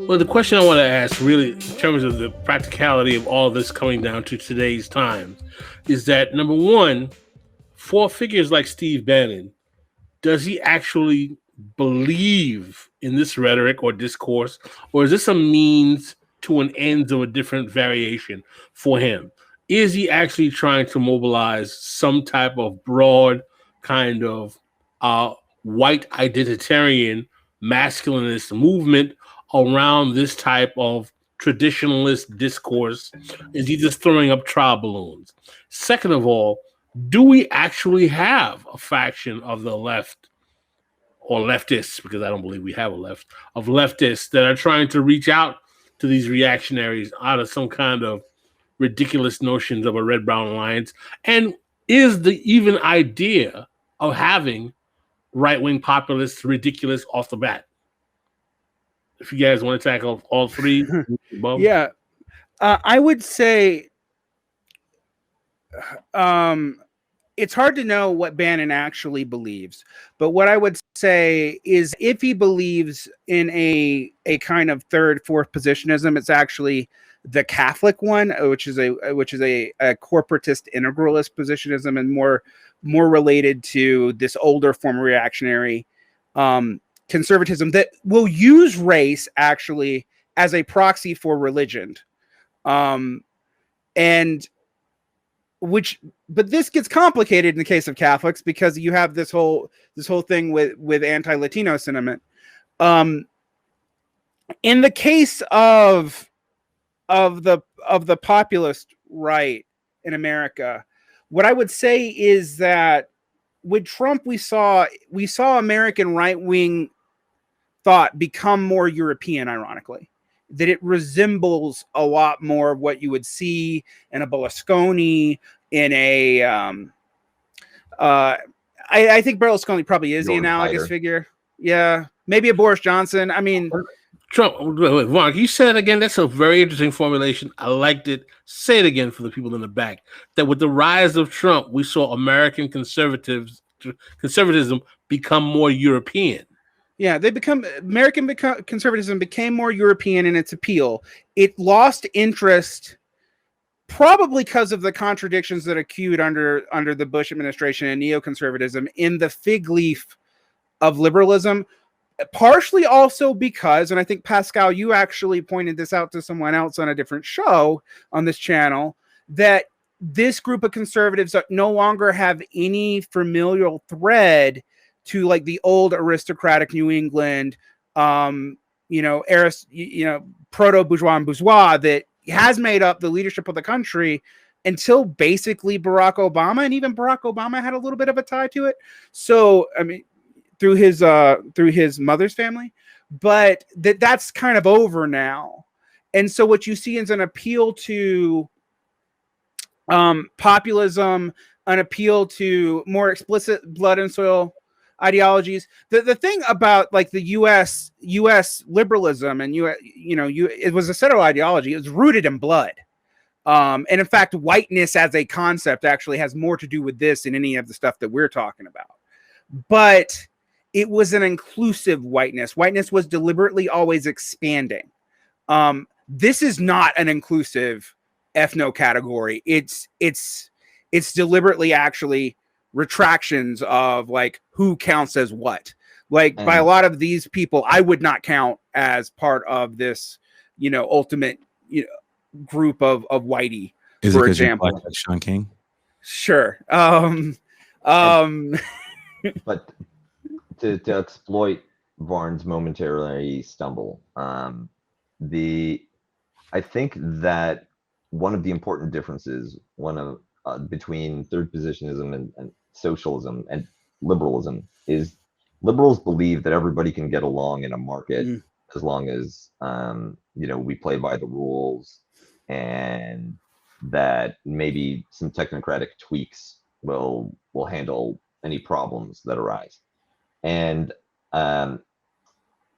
Well, the question I want to ask, really, in terms of the practicality of all this coming down to today's times, is that number one, for figures like Steve Bannon, does he actually believe in this rhetoric or discourse, or is this a means to an end of a different variation for him? Is he actually trying to mobilize some type of broad kind of white identitarian masculinist movement around this type of traditionalist discourse? Is he just throwing up trial balloons? Second of all, do we actually have a faction of the left or leftists, because I don't believe we have a left, of leftists that are trying to reach out to these reactionaries out of some kind of ridiculous notions of a red-brown alliance? And is the even idea of having right-wing populists ridiculous off the bat? If you guys want to tackle all three. Yeah. I would say it's hard to know what Bannon actually believes, but what I would say is if he believes in a kind of third, fourth positionism, it's actually the Catholic one, which is a corporatist integralist positionism, and more related to this older form of reactionary conservatism that will use race actually as a proxy for religion, but this gets complicated in the case of Catholics because you have this whole thing with anti-Latino sentiment. In the case of the populist right in America, what I would say is that with Trump, we saw American right-wing thought become more European, ironically. That it resembles a lot more of what you would see in a Berlusconi, in a I think Berlusconi probably is the analogous figure. Yeah, maybe a Boris Johnson. I mean, Trump. Varn, you said it again. That's a very interesting formulation. I liked it. Say it again for the people in the back. That with the rise of Trump, we saw American conservatism become more European. Yeah, conservatism became more European in its appeal. It lost interest probably because of the contradictions that accrued under the Bush administration and neoconservatism in the fig leaf of liberalism. Partially also because, and I think Pascal, you actually pointed this out to someone else on a different show on this channel, that this group of conservatives no longer have any familial thread to like the old aristocratic New England, proto bourgeois and bourgeois that has made up the leadership of the country until basically Barack Obama, and even Barack Obama had a little bit of a tie to it. So, I mean, through his mother's family, but that's kind of over now. And so what you see is an appeal to populism, an appeal to more explicit blood and soil ideologies. The thing about like the U.S. liberalism and it was a set of ideology. It was rooted in blood, and in fact, whiteness as a concept actually has more to do with this than any of the stuff that we're talking about. But it was an inclusive whiteness. Whiteness was deliberately always expanding. This is not an inclusive ethno category. It's deliberately actually retractions of like who counts as what. Like by a lot of these people, I would not count as part of this, ultimate, group of whitey. Is for it example, like Sean King? Sure. But to exploit Varn's momentary stumble, I think that one of the important differences, between third positionism and socialism and liberalism, is liberals believe that everybody can get along in a market as long as we play by the rules, and that maybe some technocratic tweaks will handle any problems that arise. And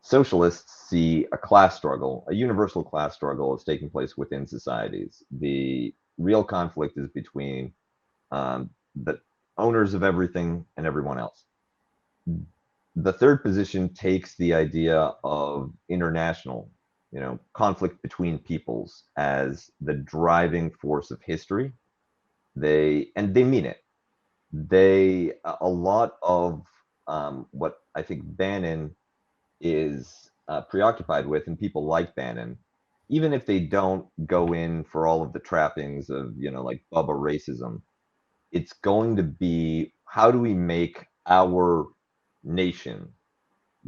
socialists see a class struggle, a universal class struggle, as taking place within societies. The real conflict is between the owners of everything and everyone else. The third position takes the idea of international, conflict between peoples as the driving force of history. They mean it. A lot of what I think Bannon is preoccupied with, and people like Bannon, even if they don't go in for all of the trappings of, like Bubba racism, it's going to be, how do we make our nation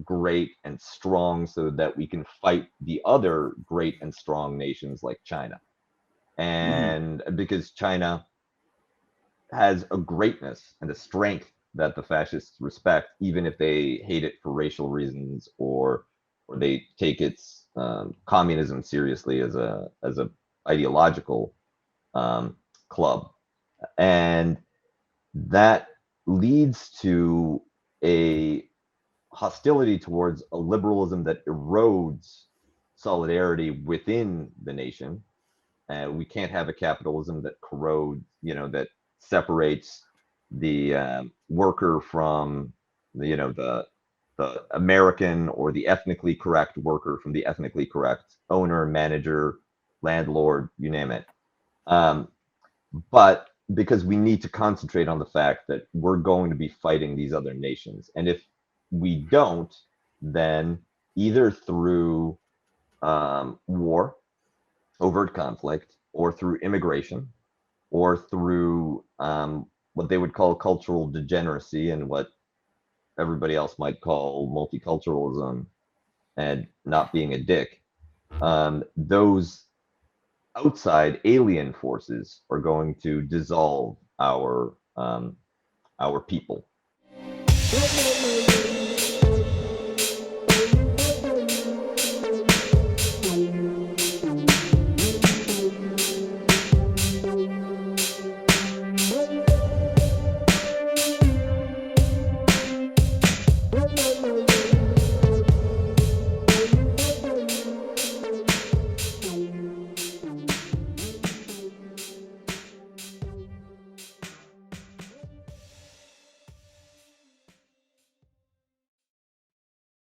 great and strong so that we can fight the other great and strong nations like China? And because China has a greatness and a strength that the fascists respect, even if they hate it for racial reasons, or they take its communism seriously as a ideological club. And that leads to a hostility towards a liberalism that erodes solidarity within the nation. And we can't have a capitalism that corrodes, that separates the worker from the American, or the ethnically correct worker from the ethnically correct owner, manager, landlord, you name it. But because we need to concentrate on the fact that we're going to be fighting these other nations. And if we don't, then either through war, overt conflict, or through immigration, or through what they would call cultural degeneracy, and what everybody else might call multiculturalism and not being a dick, those outside alien forces are going to dissolve our people.